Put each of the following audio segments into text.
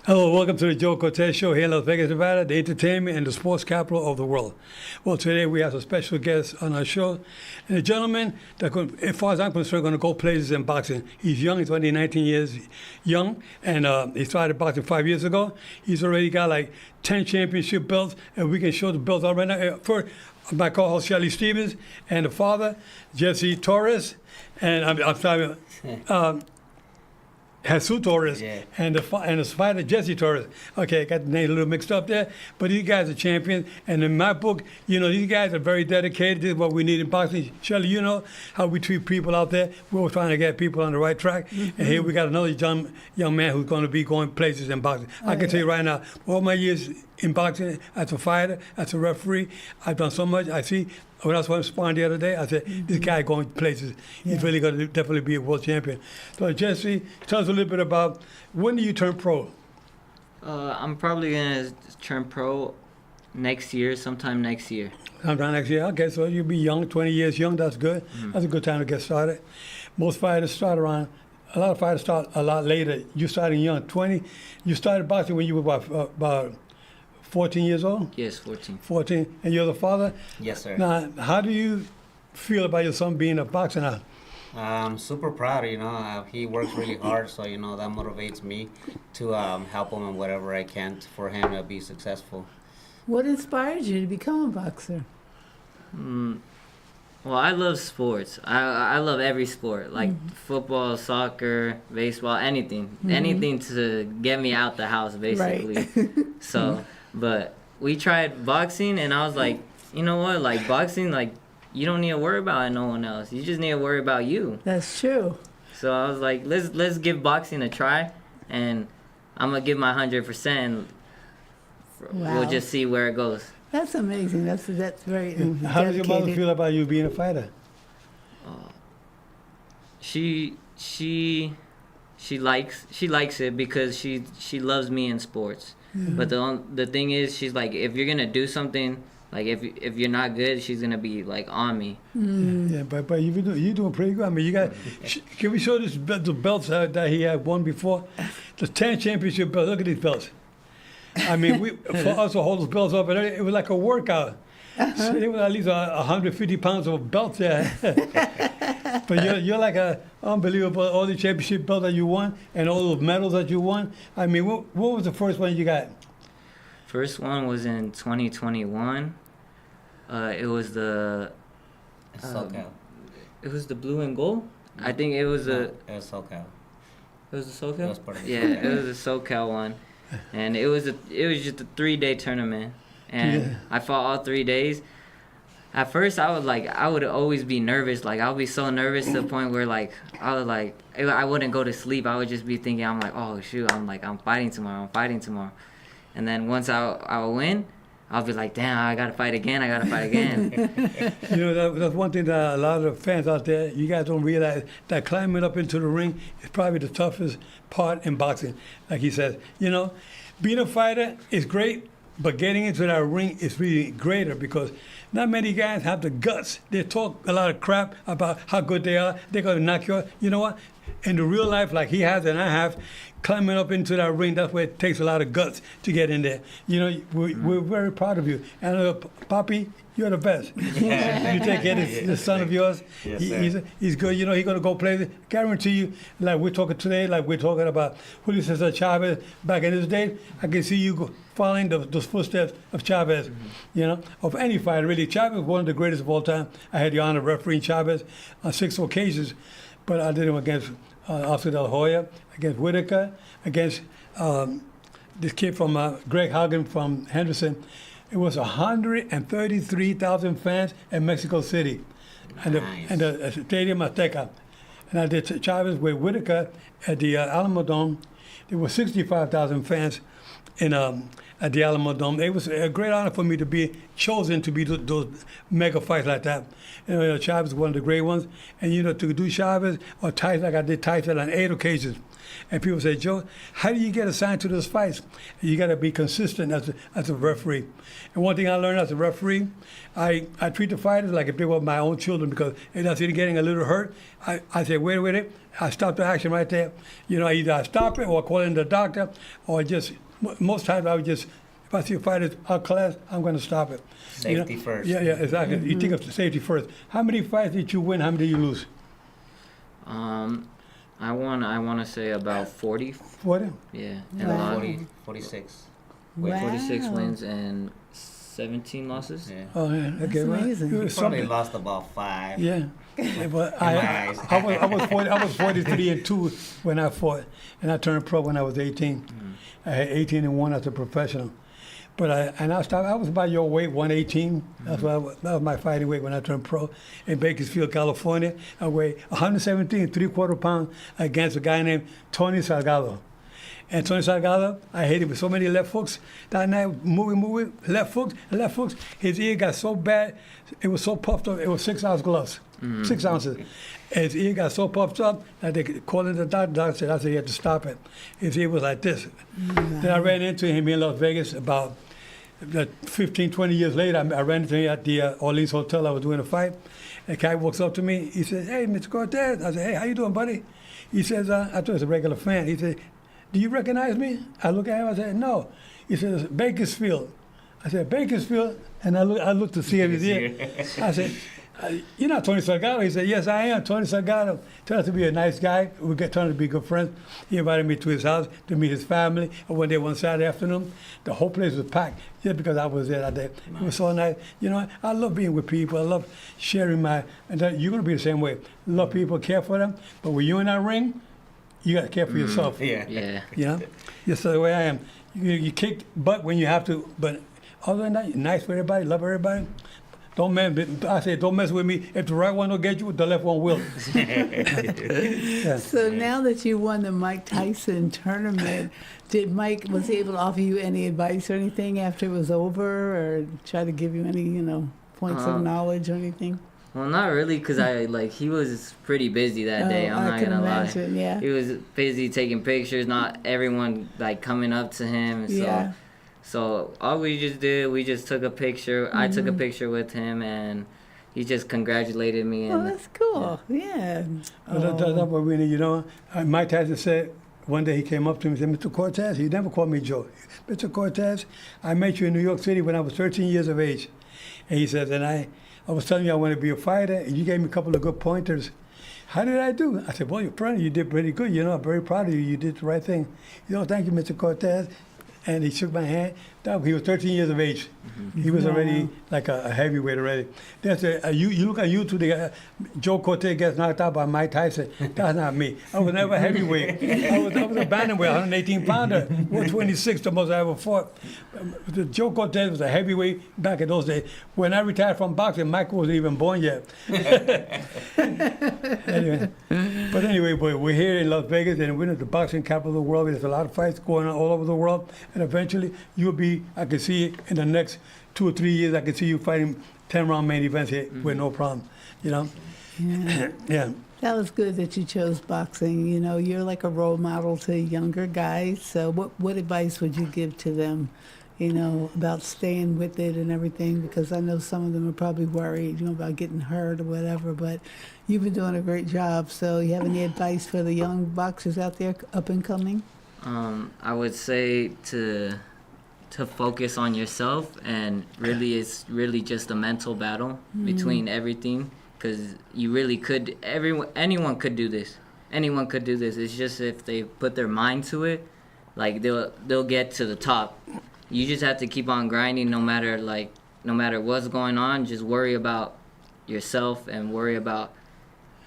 Hello, welcome to the Joe Cortez Show here in Las Vegas, Nevada, the entertainment and the sports capital of the world. Well, today we have a special guest on our show, and a gentleman that, as far as I'm concerned, going to go places in boxing. He's young; he's only 19 years young, and he started boxing 5 years ago. He's already got like 10 championship belts, and we can show the belts out right now. First, my co-host Shelly Stevens, and the father Jesse Torres, and I'm sorry. Jesus Torres, and the fighter Jesse Torres. Okay, I got the name a little mixed up there, but these guys are champions. And in my book, these guys are very dedicated. This is what we need in boxing. Shelly, you know how we treat people out there. We're trying to get people on the right track. Mm-hmm. And here we got another young man who's going to be going places in boxing. I can tell you right now, all my years in boxing, as a fighter, as a referee, I've done so much. I see. When I was sparring the other day, I said, this guy going places. He's really going to definitely be a world champion. So, Jesse, tell us a little bit about, when do you turn pro? I'm probably going to turn pro sometime next year. Sometime next year. Okay, so you'll be young, 20 years young. That's good. Mm-hmm. That's a good time to get started. Most fighters start around, a lot of fighters start a lot later. You started young, 20. You started boxing when you were about 14 years old? Yes, 14. 14. And you're the father? Yes, sir. Now, how do you feel about your son being a boxer now? I'm super proud, he works really hard, so, that motivates me to help him in whatever I can for him to be successful. What inspired you to become a boxer? Well, I love sports. I love every sport, like football, soccer, baseball, anything. Mm-hmm. Anything to get me out the house, basically. Right. So... But we tried boxing, and I was like, you know what? Like, boxing, like, you don't need to worry about no one else. You just need to worry about you. That's true. So I was like, let's give boxing a try, and I'm going to give my 100%, and we'll just see where it goes. That's amazing. That's very dedicated. How does your mother feel about you being a fighter? She likes it because she loves me in sports. Mm-hmm. But the thing is, she's like, if you're gonna do something, like if you're not good, she's gonna be like on me. Mm. Yeah, but you're doing pretty good. I mean, you got. Can we show the belts that he had won before? The 10 championship belts. Look at these belts. I mean, for us to hold those belts up, it was like a workout. So it was at least 150 pounds of belts there. But you're like unbelievable. All the championship belts that you won and all those medals that you won. I mean, what was the first one you got? First one was in 2021. It was the SoCal. It was the blue and gold. I think it was It was SoCal. It was the SoCal. It was part of the SoCal. It was the SoCal one, and it was just a 3-day tournament, and I fought all 3 days. At first, I would always be nervous. Like, I would be so nervous to the point where, like, I wouldn't go to sleep. I would just be thinking, I'm like, oh, shoot, I'm fighting tomorrow. And then once I would win, I'll be like, damn, I got to fight again. That's one thing that a lot of the fans out there, you guys don't realize, that climbing up into the ring is probably the toughest part in boxing. Like he says, being a fighter is great, but getting into that ring is really greater because not many guys have the guts. They talk a lot of crap about how good they are. They're going to knock you out. You know what? In the real life, like he has and I have, climbing up into that ring, that's where it takes a lot of guts to get in there. We're very proud of you. And Poppy, you're the best. Yeah. You take care of this son of yours. Yes, he's good. He's going to go play. Guarantee you, like we're talking today, like we're talking about Julio Cesar Chavez back in his day, I can see you following those footsteps of Chavez, of any fighter, really. Chavez was one of the greatest of all time. I had the honor of refereeing Chavez on 6 occasions, but I did him against Oscar De La Hoya, against Whitaker, against this kid from Greg Hagen from Henderson. It was 133,000 fans in Mexico City, Nice. and the Stadium Azteca. And I did Chavez with Whitaker at the Alamo Dome. There were 65,000 fans at the Alamo Dome. It was a great honor for me to be chosen to be those mega fights like that. Chavez was one of the great ones. And, to do Chavez or Tyson, like I did Tyson on 8 occasions. And people say, Joe, how do you get assigned to those fights? You got to be consistent as a referee. And one thing I learned as a referee, I treat the fighters like if they were my own children because if I see them getting a little hurt, I say, wait. I stop the action right there. You know, either I stop it or call in the doctor, or just most times I would just, if I see a fighter out class, I'm going to stop it. You know? Safety first. Yeah, exactly. You think of the safety first. How many fights did you win? How many did you lose? I want to say about 40. 40? Yeah. And And a lot. 46. Wow. 46 wins and 17 losses. Yeah. Oh, yeah. Okay, That's well, amazing. it was Probably something. lost about 5. Yeah. Yeah, but my eyes. I was 43-2 when I fought, and I turned pro when I was 18. I had 18-1 as a professional. But I stopped. I was about your weight, 118. That was my fighting weight when I turned pro in Bakersfield, California. I weighed 117, 3/4 pounds against a guy named Tony Salgado. And Tony Salgado, I hit him with so many left hooks. That night, moving, left hooks. His ear got so bad, it was so puffed up. It was 6-ounce gloves, 6 ounces. And his ear got so puffed up that they called in the doctor. The doctor said, I said, you had to stop it. His ear was like this. Then I ran into him in Las Vegas about 15, 20 years later. I ran into him at the Orleans Hotel. I was doing a fight. And the guy walks up to me. He says, hey, Mr. Cortez. I said, hey, how you doing, buddy? He says, I thought he was a regular fan. He said, do you recognize me? I look at him. I said, no. He says, Bakersfield. I said, Bakersfield? And I looked to see his ear. I said, you're not Tony Salgado? He said, yes, I am Tony Salgado. Turned out to be a nice guy. We turned out to be good friends. He invited me to his house to meet his family. I went there one Saturday afternoon. The whole place was packed just because I was there that day. Nice. It was so nice. You know, I love being with people. I love sharing and you're going to be the same way. Love people, care for them. But when you're in that ring, you got to care for yourself. Yeah. You know? Just the way I am. You kick butt when you have to, but other than that, you're nice for everybody, love everybody. Don't mess with me. If the right one will get you, the left one will. Yeah. So now that you won the Mike Tyson tournament, was he able to offer you any advice or anything after it was over, or try to give you any, points of knowledge or anything? Well, not really, because he was pretty busy that day. I'm not gonna lie. Yeah. He was busy taking pictures. Not everyone coming up to him. Yeah. So all we just did, we just took a picture. I took a picture with him, and he just congratulated me. And, that's cool. Yeah. That's what we need, Mike Tyson said, one day he came up to me and said, Mr. Cortez, he never called me Joe. Mr. Cortez, I met you in New York City when I was 13 years of age. And he says, and I was telling you I want to be a fighter, and you gave me a couple of good pointers. How did I do? I said, well, you did pretty good. I'm very proud of you. You did the right thing. Thank you, Mr. Cortez. And he shook my hand. He was 13 years of age. He was already like a heavyweight already. You look at YouTube, Joe Cortez gets knocked out by Mike Tyson. That's not me. I was never a heavyweight. I was a bantamweight, 118 pounder, 126, the most I ever fought. Joe Cortez was a heavyweight back in those days. When I retired from boxing, Mike wasn't even born yet. Anyway, we're here in Las Vegas, and we're in the boxing capital of the world. There's a lot of fights going on all over the world, and eventually I can see it in the next 2 or 3 years. I can see you fighting 10-round main events here with no problem. Yeah. Yeah. That was good that you chose boxing. You're like a role model to younger guys. So what advice would you give to them, about staying with it and everything? Because I know some of them are probably worried, about getting hurt or whatever. But you've been doing a great job. So you have any advice for the young boxers out there up and coming? I would say to focus on yourself, and really it's really just a mental battle between everything, because you really could, anyone could do this. Anyone could do this. It's just if they put their mind to it, they'll get to the top. You just have to keep on grinding no matter what's going on. Just worry about yourself and worry about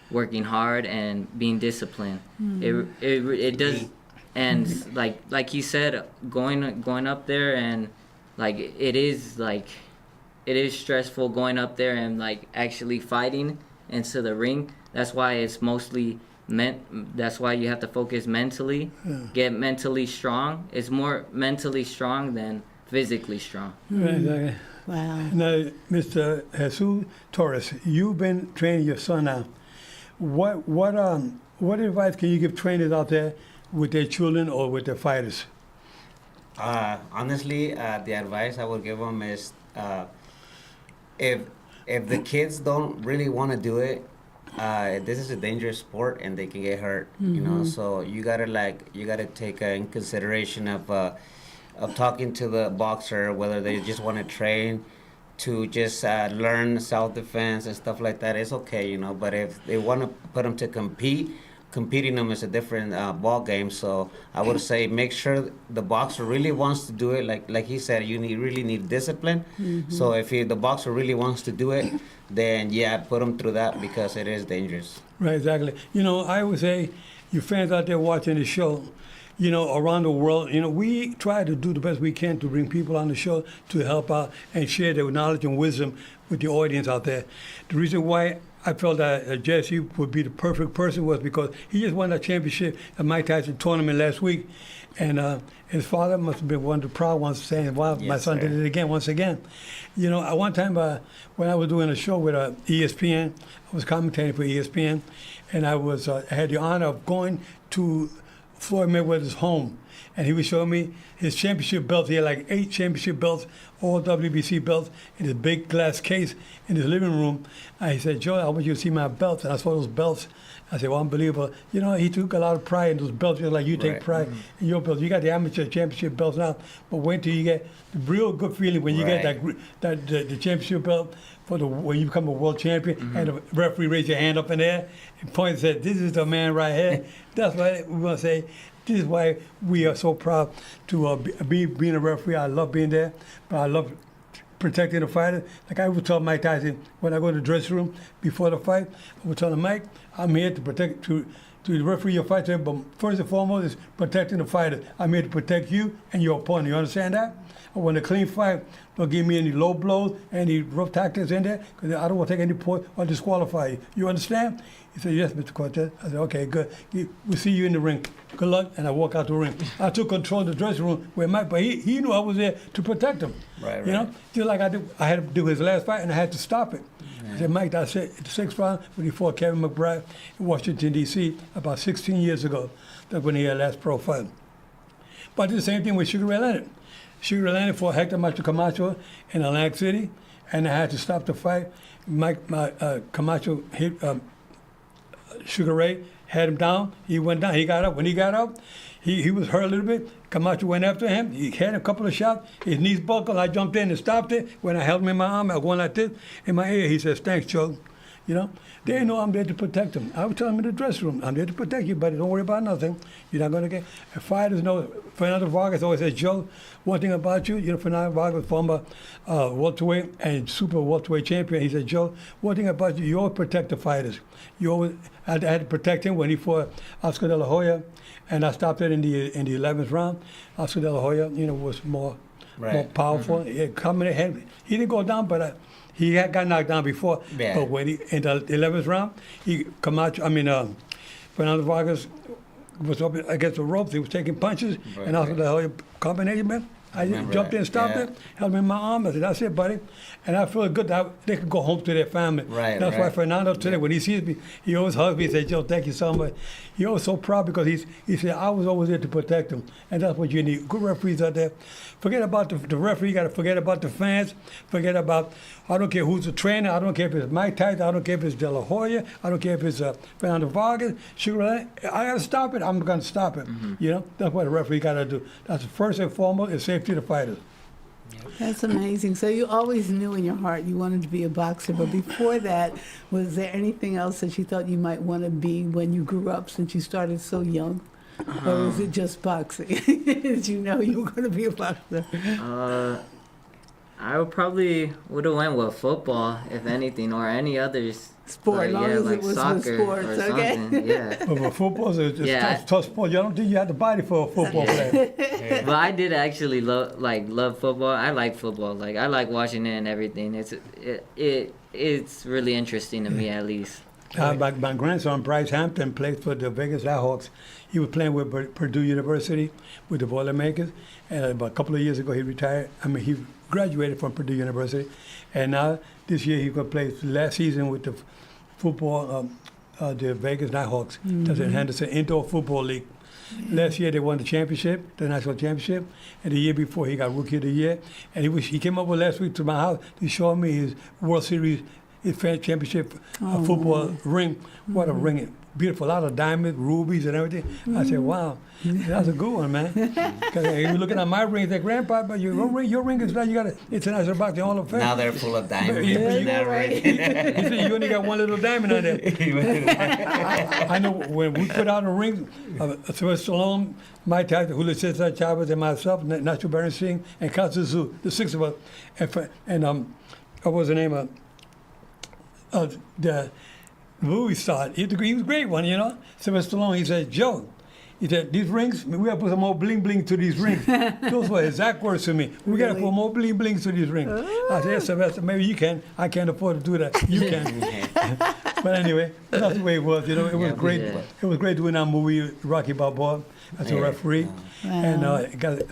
working hard and being disciplined. It does. And like he said, going up there, and it is stressful going up there and actually fighting into the ring. That's why it's mostly that's why you have to focus mentally, get mentally strong. It's more mentally strong than physically strong. Exactly. Wow. Now, Mr. Jesus Torres, you've been training your son now. What advice can you give trainers out there with their children or with their fighters? Honestly, the advice I would give them is if the kids don't really want to do it, this is a dangerous sport and they can get hurt. You know, so you gotta take in consideration of talking to the boxer, whether they just want to train to just learn self-defense and stuff like that. It's okay, you know. But if they want to put them to compete, competing them is a different ball game. So I would say make sure the boxer really wants to do it. Like he said, really need discipline. So if the boxer really wants to do it, then yeah, put him through that because it is dangerous. Right, exactly. You know, I would say, you fans out there watching the show, you know, around the world, you know, we try to do the best we can to bring people on the show to help out and share their knowledge and wisdom with the audience out there. The reason why I felt that Jesse would be the perfect person was because he just won that championship at Mike Tyson tournament last week. And his father must have been one of the proud ones saying, wow, my Yes, son sir. did it again, once again. You know, at one time when I was doing a show with ESPN, I was commentating for ESPN, and I had the honor of going to Floyd Mayweather's home, and he was showing me his championship belts. He had like 8 championship belts, all WBC belts, in his big glass case in his living room. And he said, Joe, I want you to see my belts. And I saw those belts. I said, well, unbelievable. You know, he took a lot of pride in those belts, just like you take Right. pride in your belts. You got the amateur championship belts now, but wait till you get the real good feeling when you get the championship belt when you become a world champion, and the referee raised your hand up in the air and pointed and said, this is the man right here. That's why we want to say, this is why we are so proud to being a referee. I love being there, but I love protecting the fighter. Like I would tell Mike Tyson when I go to the dressing room before the fight, I would tell him, Mike, I'm here to protect, to referee your fight, but first and foremost is protecting the fighter. I'm here to protect you and your opponent. You understand that? I want a clean fight. Don't give me any low blows, any rough tactics in there, because I don't want to take any point or disqualify you. You understand? He said, yes, Mr. Cortez. I said, okay, good. We'll see you in the ring. Good luck. And I walk out the ring. I took control of the dressing room with Mike, but he knew I was there to protect him. Right, You know, right. just like I had to do his last fight, and I had to stop it. I said, Mike, I said, the 6th round when he fought Kevin McBride in Washington, D.C., about 16 years ago. That's when he had last pro fight. But I did the same thing with Sugar Ray Leonard. Sugar Ray Leonard fought Hector Macho Camacho in Atlantic City, and I had to stop the fight. Camacho hit Sugar Ray, had him down. He went down. He got up. When he got up, he was hurt a little bit. Camacho went after him. He had a couple of shots. His knees buckled. I jumped in and stopped it. When I held him in my arm, I was going like this. In my ear, he says, thanks, Joe. You know, they know I'm there to protect them. I would tell them in the dressing room, I'm there to protect you, buddy. Don't worry about nothing. You're not going to get. Fighters know. Fernando Vargas always says, Joe, one thing about you, you know, Fernando Vargas, former welterweight and super welterweight champion. He said, Joe, one thing about you, you always protect the fighters. You always. I had to protect him when he fought Oscar De La Hoya, and I stopped it in the 11th round. Oscar De La Hoya, you know, was more powerful. He didn't go down, but. He had got knocked down before, but when in the 11th round, Fernando Vargas was up against the ropes. He was taking punches, and also the whole combination, man. I jumped in and stopped it, held him in my arm. I said, that's it, buddy. And I feel good that they could go home to their family. That's why Fernando today, when he sees me, he always hugs me and says, Joe, thank you so much. He always so proud because he said, I was always there to protect him. And that's what you need. Good referees out there. Forget about the referee. You got to forget about the fans. Forget about, I don't care who's the trainer. I don't care if it's Mike Tyson. I don't care if it's De La Hoya. I don't care if it's Fernando Vargas. Sugar Ray. I got to stop it. I'm going to stop it. You know, that's what a referee got to do. That's first and foremost is safety of the fighters. That's amazing. So you always knew in your heart you wanted to be a boxer, but before that, was there anything else that you thought you might want to be when you grew up since you started so young? Or was it just boxing? Did you know you were going to be a boxer? I would have went with football, if anything, or any others. Sport, as long as it was soccer with sports, or okay? something. Yeah. But football is tough sport. You don't think you have the body for a football player. But I did actually love football. I like football. Like I like watching it and everything. It's really interesting to me, at least. My grandson Bryce Hampton played for the Vegas Nighthawks. He was playing with Purdue University with the Boilermakers, and about a couple of years ago he retired. He graduated from Purdue University, and now this year he's going to play last season with the football, the Vegas Nighthawks. That's in Henderson Indoor Football League. Last year they won the championship, the national championship, and the year before he got Rookie of the Year. And he came over last week to my house to show me his World Series his championship football ring. What a ring! Beautiful, a lot of diamonds, rubies, and everything. I said, wow, that's a good one, man. Because you're looking at my ring, it's like, Grandpa, but your ring is like, you got it's a nice box, all of Now they're full of diamonds. He said, you only got one little diamond on there. I know when we put out a ring, Sylvester Stallone, Mike Tyson, Julio Cesar Chavez, and myself, Nacho Berenstein, and Kazuzu, the six of us, and what was the name of the movie star? He was a great one, you know. Sylvester Stallone, he said, Joe, he said, these rings, we got to put some more bling bling to these rings. Those were exact words to me. We got to put more bling bling to these rings. I said, yes, Sylvester, maybe you can. I can't afford to do that. You can. But anyway, that's the way it was. You know, it was great. Yeah. It was great doing that movie, Rocky Balboa, as a referee. And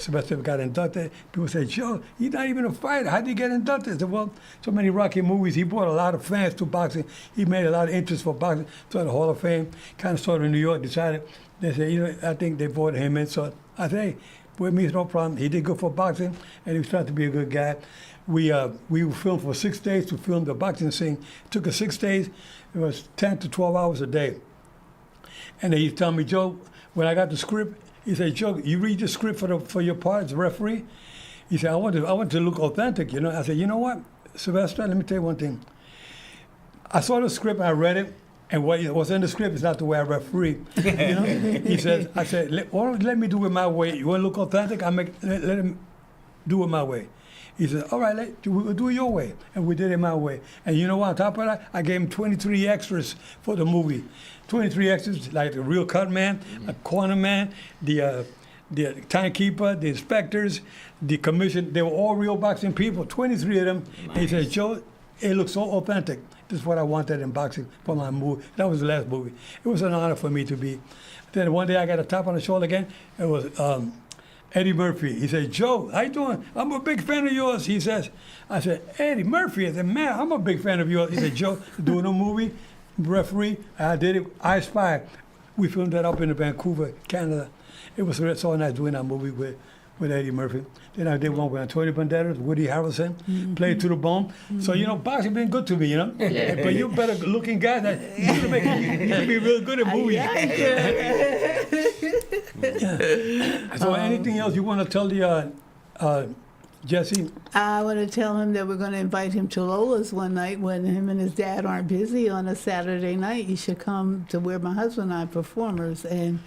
Sylvester got inducted. People say, Joe, he's not even a fighter. How did he get inducted? I said, well, so many Rocky movies. He brought a lot of fans to boxing. He made a lot of interest for boxing. So the Hall of Fame kind of started in New York, decided, they said, you know, I think they brought him in. So I said, hey, with me, it's no problem. He did good for boxing, and he was trying to be a good guy. We filmed for 6 days to film the boxing scene. It took us 6 days. It was 10 to 12 hours a day. And then he's telling me, Joe, when I got the script, he said, Joe, you read the script for your part as a referee? He said, I want to look authentic, you know. I said, you know what, Sylvester, let me tell you one thing. I saw the script, I read it, and what's in the script is not the way I referee. You know? He says, I said, let me do it my way. You want to look authentic? Let him do it my way. He said, all right, we'll do it your way. And we did it my way. And you know what, on top of that, I gave him 23 extras for the movie. 23 extras, like the real cut man, a corner man, the timekeeper, the inspectors, the commission. They were all real boxing people, 23 of them. Nice. And he said, Joe, it looks so authentic. This is what I wanted in boxing for my movie. That was the last movie. It was an honor for me to be. Then one day I got a tap on the shoulder again. It was Eddie Murphy. He said, Joe, how you doing? I'm a big fan of yours. He says, I said, Eddie Murphy. I said, man, I'm a big fan of yours. He said, Joe, doing a movie, referee. I did it, I Spy. We filmed that up in Vancouver, Canada. It was so nice doing that movie with Eddie Murphy. Then I did one with Antonio Banderas, Woody Harrelson, played to the bone. So, you know, boxing been good to me, you know? Yeah. But you're better looking guys. You can be real good at movies. Yeah. So anything else you want to tell the Jesse? I want to tell him that we're going to invite him to Lola's one night when him and his dad aren't busy on a Saturday night. You should come to where my husband and I are performers. And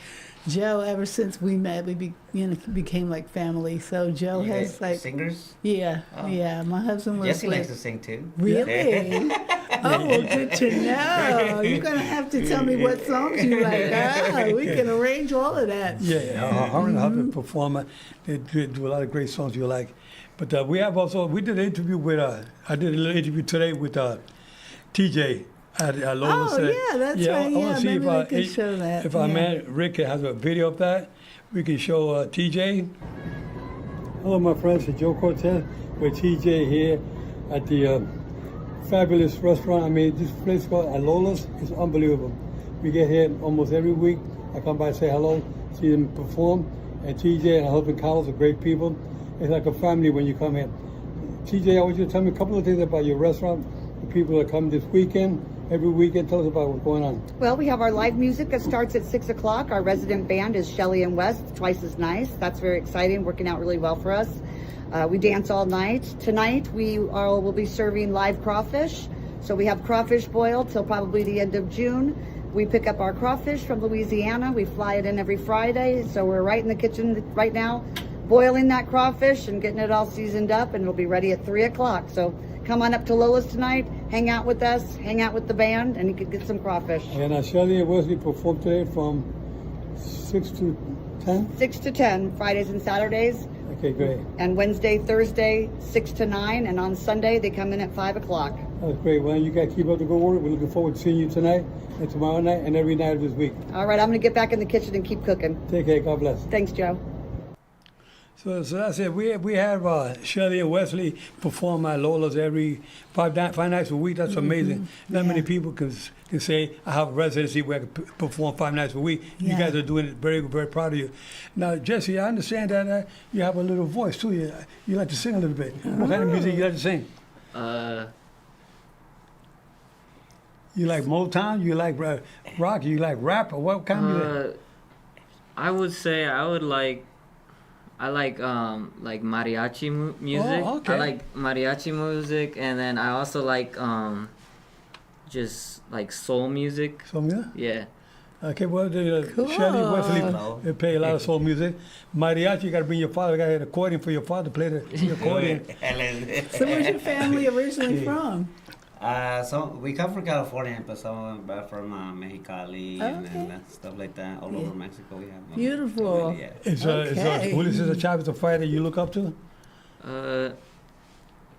Joe, ever since we met, we became like family. So Joe You has guys like singers. yeah. My husband was Jesse with, likes to sing too. Really? Oh, well, good to know. You're going to have to tell me what songs you like. We can arrange all of that. Yeah, her and her husband performer. They do a lot of great songs you like. But we did an interview with, I did a little interview today with TJ. Lola said, that's right. I want to see maybe we can show that. If our man Rick has a video of that, we can show TJ. Hello, my friends. It's Joe Cortez with TJ here at the fabulous restaurant. I mean, this place called Lola's is unbelievable. We get here almost every week. I come by and say hello, see them perform. And TJ and her husband Carlos are great people. It's like a family when you come in. TJ, I want you to tell me a couple of things about your restaurant. The people that come this weekend, every weekend. Tell us about what's going on. Well, we have our live music that starts at 6 o'clock. Our resident band is Shelly and West, twice as nice. That's very exciting, working out really well for us. We dance all night. Tonight, we'll be serving live crawfish. So we have crawfish boiled till probably the end of June. We pick up our crawfish from Louisiana. We fly it in every Friday. So we're right in the kitchen right now, boiling that crawfish and getting it all seasoned up, and it'll be ready at 3 o'clock. So come on up to Lola's tonight, hang out with us, hang out with the band, and you can get some crawfish. And Shelly and Wesley perform today from 6 to 10? 6 to 10, Fridays and Saturdays. Okay, great. And Wednesday, Thursday, 6 to 9, and on Sunday, they come in at 5 o'clock. That's great. Well, you guys keep up the good work. We're looking forward to seeing you tonight and tomorrow night and every night of this week. All right, I'm going to get back in the kitchen and keep cooking. Take care. God bless. Thanks, Joe. So that's it. We have Shelly and Wesley perform at Lola's every five nights a week. That's amazing. Not many people can say, I have a residency where I can perform 5 nights a week. You guys are doing it. Very, very proud of you. Now, Jesse, I understand that you have a little voice, too. You like to sing a little bit. What kind of music you like to sing? You like Motown? You like rock? You like rap? Or what kind of music? I would say I like mariachi music. Oh, okay. I like mariachi music, and then I also like just like soul music. Soul music? Yeah. Okay, well, Cool. Shelly Wesley, Hello. they play a lot of soul music. Mariachi, you got to bring your father. Got to get an accordion for your father to play the accordion. So where's your family originally from? So we come from California, but some of them are from Mexicali and Okay. stuff like that. All over Mexico, we have. Beautiful. Yeah. Is Okay. Julio Cesar Chavez a fighter you look up to?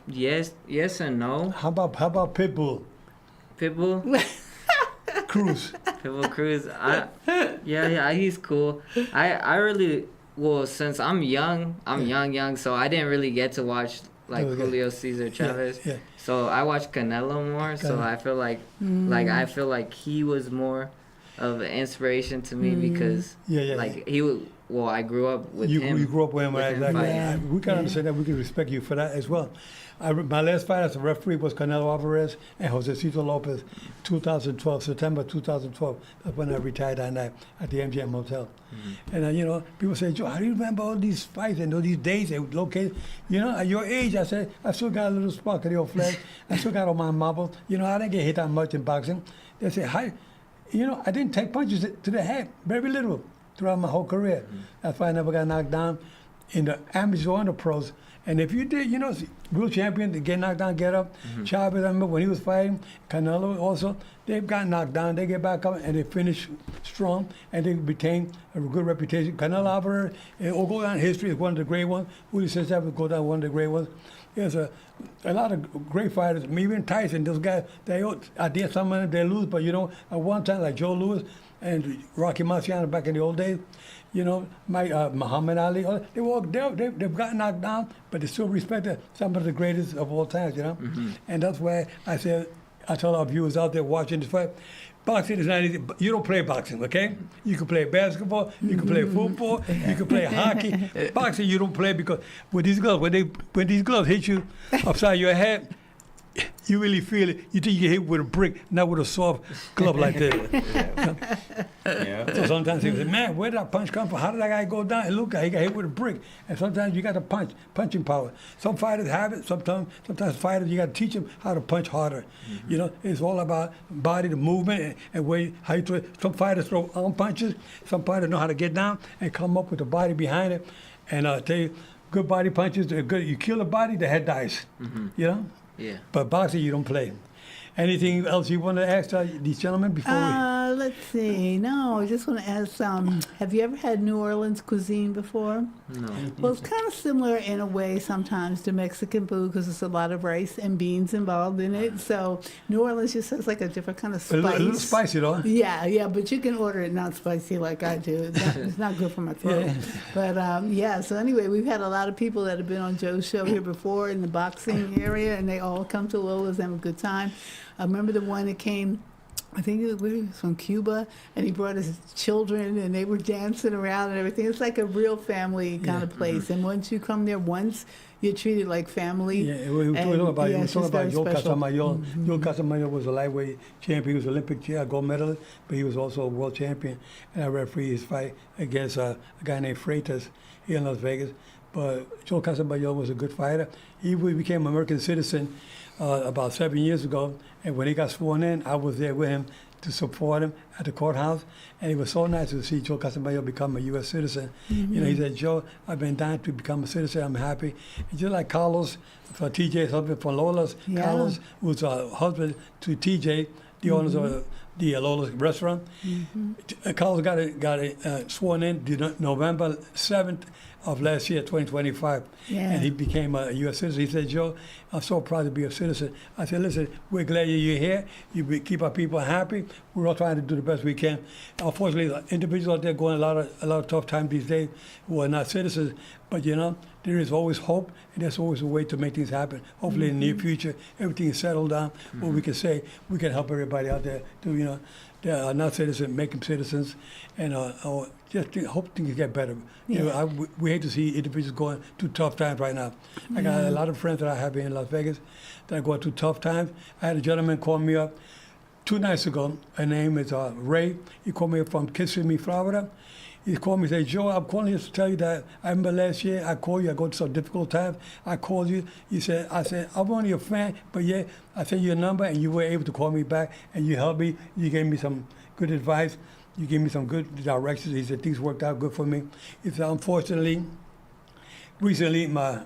Yes and no. How about Pitbull Pitbull, Cruz? Pitbull Cruz. Yeah, he's cool. I really since I'm young, so I didn't really get to watch like Okay. Julio Cesar Chavez. Yeah. So I watch Canelo more. So Canelo. I feel like I feel like he was more of an inspiration to me because Yeah. like he was. Well, I grew up with You him. grew up with him, right? him Exactly. fighting. We can understand that. We can respect you for that as well. My last fight as a referee was Canelo Alvarez and Josecito Lopez, 2012, September 2012. That's when I retired that night at the MGM Hotel. Mm-hmm. And people say, Joe, how do you remember all these fights and all these days they were located? At your age, I said, I still got a little spark of the old flag. I still got all my marbles. I didn't get hit that much in boxing. They say, hi. I didn't take punches to the head, very little, throughout my whole career. That's why I never got knocked down in the amateur or in the pros. And if you did, world champion, to get knocked down, get up. Chavez, I remember when he was fighting, Canelo also, they've got knocked down, they get back up, and they finish strong, and they retain a good reputation. Canelo Alvarez, it will go down in history as one of the great ones. Julio Cesar will go down one of the great ones. There's a lot of great fighters. Even Tyson, those guys, I did some of them, they lose, but at one time, like Joe Louis and Rocky Marciano back in the old days, Muhammad Ali, they've gotten knocked down, but they still respected some of the greatest of all times, And that's why I tell our viewers out there watching this fight, boxing is not easy. You don't play boxing, okay? You can play basketball, you can play football, you can play hockey. Boxing you don't play because with these gloves, when these gloves hit you upside your head, you really feel it. You think you get hit with a brick, not with a soft glove like that. Yeah. So sometimes people say, man, where did that punch come from? How did that guy go down? And look, he got hit with a brick. And sometimes you got to punching power. Some fighters have it. Sometimes fighters, you got to teach them how to punch harder. It's all about body, the movement, and how you throw it. Some fighters throw arm punches. Some fighters know how to get down and come up with the body behind it. And I'll tell you, good body punches, they're good. You kill the body, the head dies. Yeah. But boxing, you don't play. Anything else you want to ask these gentlemen before we? Let's see. No, I just want to ask, have you ever had New Orleans cuisine before? No. Well, it's kind of similar in a way sometimes to Mexican food because there's a lot of rice and beans involved in it. So New Orleans just has like a different kind of spice. A little spicy, though. Yeah, but you can order it not spicy like I do. It's not good for my throat. Yeah. But so anyway, we've had a lot of people that have been on Joe's show here before in the boxing area, and they all come to Lola's and have a good time. I remember the one that came, I think it was from Cuba, and he brought his children, and they were dancing around and everything. It's like a real family kind of place. And once you come there once, you're treated like family. Yeah, we were talking about Joe Casamayor. Joe Casamayor was a lightweight champion. He was Olympic gold medalist, but he was also a world champion. And I refereed his fight against a guy named Freitas here in Las Vegas. But Joe Casamayor was a good fighter. He became an American citizen about 7 years ago, and when he got sworn in, I was there with him to support him at the courthouse, and it was so nice to see Joe Casamayor become a U.S. citizen. He said, Joe, I've been dying to become a citizen. I'm happy. And just like Carlos, for TJ's husband, for Lola's, Carlos was a husband to TJ, the owners of the Lola's restaurant. Carlos got sworn in November 7th of last year, 2025. And he became a U.S. citizen. He said, Joe, I'm so proud to be a citizen. I said, listen, we're glad you're here. You keep our people happy. We're all trying to do the best we can. Unfortunately, individuals out there going a lot of tough times these days who are not citizens. But, there is always hope, and there's always a way to make things happen. Hopefully in the near future, everything is settled down, where we can say we can help everybody out there to, that are not citizens, make them citizens, and just hope things get better. We hate to see individuals going through tough times right now. I got a lot of friends that I have here in Las Vegas that are going through tough times. I had a gentleman call me up 2 nights ago. Her name is Ray. He called me from Kissimmee, Florida. He called me and said, Joe, I'm calling you to tell you that I remember last year I called you. I go through some difficult times. I called you. I said, I'm only a fan, but yeah, I sent you a number and you were able to call me back and you helped me. You gave me some good advice. You gave me some good directions. He said things worked out good for me. He said, unfortunately, recently, not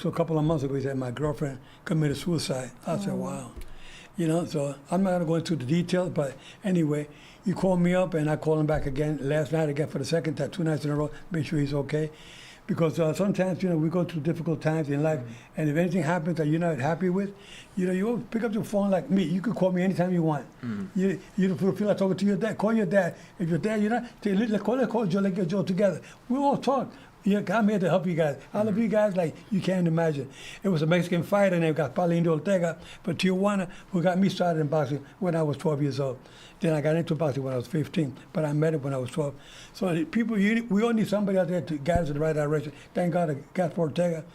to a couple of months ago, he said my girlfriend committed suicide. I said, wow. You know, so I'm not going to go into the details, but anyway, he called me up and I called him back again last night again for the second time, 2 nights in a row, make sure he's okay. Because sometimes, you know, we go through difficult times in life, and if anything happens that you're not happy with, you know, you always pick up your phone like me. You could call me anytime you want. You feel like talking to your dad, call your dad. If your dad, you're not, let's call Joe, let's get Joe together. We all talk. Yeah, I'm here to help you guys. I love you guys like you can't imagine. It was a Mexican fighter named Gaspalindo Ortega from Tijuana who got me started in boxing when I was 12 years old. Then I got into boxing when I was 15, but I met him when I was 12. So the people, we all need somebody out there to guide us in the right direction. Thank God I got Ortega,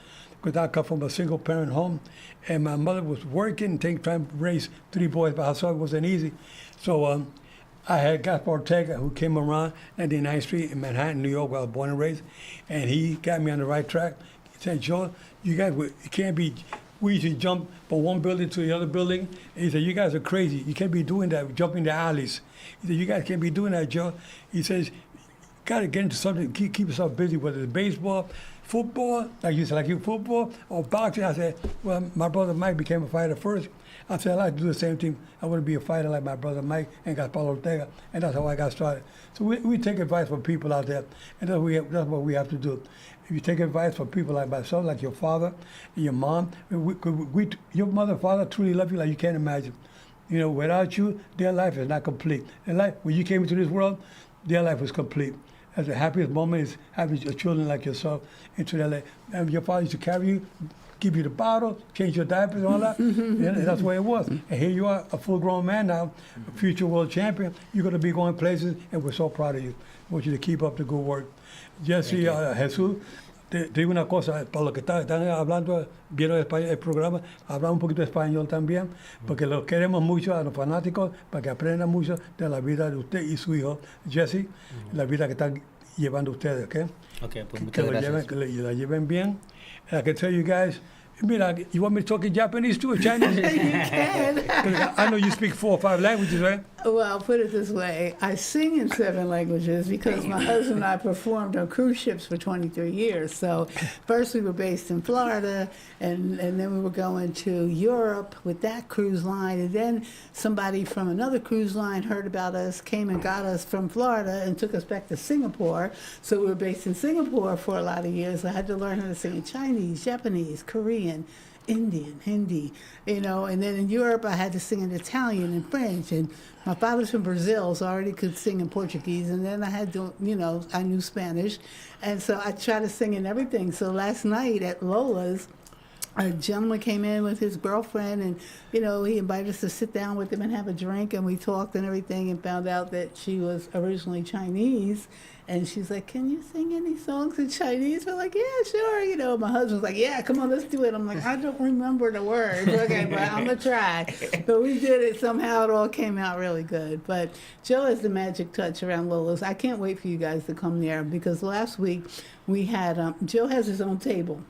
because I come from a single-parent home, and my mother was working, trying to raise 3 boys by herself. It wasn't easy. So I had Gaspar Ortega, who came around 99th Street in Manhattan, New York, where I was born and raised, and he got me on the right track. He said, Joe, you guys, you can't be, we used to jump from one building to the other building. And he said, you guys are crazy. You can't be doing that, jumping the alleys. He said, you guys can't be doing that, Joe. He says, got to get into something, keep yourself busy, whether it's baseball, football, like you said, like you football, or boxing. I said, well, my brother Mike became a fighter first. I said, I'd like to do the same thing. I want to be a fighter like my brother Mike and Gaspar Ortega, and that's how I got started. So we take advice from people out there, and that's what we have to do. If you take advice from people like myself, like your father and your mom, your mother and father truly love you like you can't imagine. You know, without you, their life is not complete. Their life, when you came into this world, their life was complete. That's the happiest moment is having your children like yourself into their life. And your father used to carry you, give you the bottle, change your diapers and all that. And that's the way it was. And here you are, a full-grown man now, a future world champion. You're going to be going places, and we're so proud of you. I want you to keep up the good work. Jesse, Jesús, te digo una cosa, para los que están hablando, vieron el programa, hablamos un poquito de español también, porque los queremos mucho a los fanáticos, para que aprendan mucho de la vida de usted y su hijo, Jesse, la vida que están llevando ustedes, ¿ok? Okay, pues Que muchas lo gracias. lleven, que la lleven bien. And I can tell you guys, mira, you want me to talk in Japanese too, or Chinese? You can. 'Cause I know you speak 4 or 5 languages, right? Well, put it this way. I sing in 7 languages because my husband and I performed on cruise ships for 23 years. So first we were based in Florida, and then we were going to Europe with that cruise line. And then somebody from another cruise line heard about us, came and got us from Florida and took us back to Singapore. So we were based in Singapore for a lot of years. I had to learn how to sing in Chinese, Japanese, Korean, Indian, Hindi, you know, and then in Europe I had to sing in Italian and French, and my father's from Brazil, so I already could sing in Portuguese, and then I had to, you know, I knew Spanish, and so I tried to sing in everything. So last night at Lola's, a gentleman came in with his girlfriend, and, you know, he invited us to sit down with him and have a drink, and we talked and everything, and found out that she was originally Chinese. And she's like, can you sing any songs in Chinese? We're like, yeah, sure. You know, my husband's like, yeah, come on, let's do it. I'm like, I don't remember the words. Okay, but I'm going to try. But we did it. Somehow it all came out really good. But Joe has the magic touch around Lola's. I can't wait for you guys to come there, because last week we had, Joe has his own table.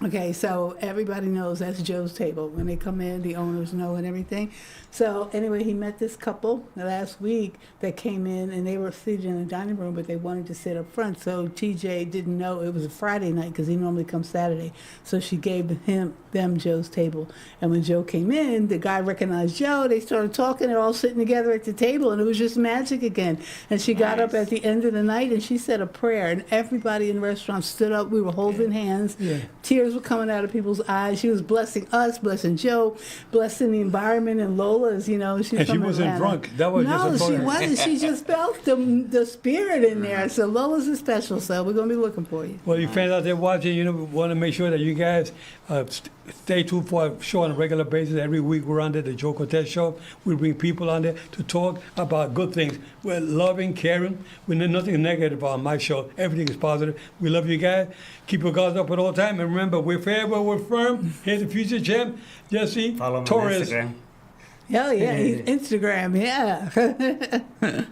Okay, so everybody knows that's Joe's table. When they come in, the owners know and everything. So anyway, he met this couple last week that came in, and they were seated in the dining room, but they wanted to sit up front. So TJ didn't know it was a Friday night, because he normally comes Saturday. So she gave them Joe's table. And when Joe came in, the guy recognized Joe. They started talking. They're all sitting together at the table, and it was just magic again. And she got up at the end of the night, and she said a prayer, and everybody in the restaurant stood up. We were holding hands. Yeah. Tears were coming out of people's eyes. She was blessing us, blessing Joe, blessing the environment and Lola's, you know. She's And she from wasn't Atlanta. drunk. That was no, just a she photo. wasn't. She just felt the spirit in there. So Lola's is special, so we're going to be looking for you. Well, you fans out there watching, you know, we want to make sure that you guys stay tuned for our show on a regular basis. Every week we're on there, the Joe Cortez Show. We bring people on there to talk about good things. We're loving, caring. We're nothing negative on my show. Everything is positive. We love you guys. Keep your guards up at all time. And remember, we're fair, but we're firm. Here's the future champ, Jesse Follow me on Torres. Instagram. Hell yeah, he's Instagram, yeah.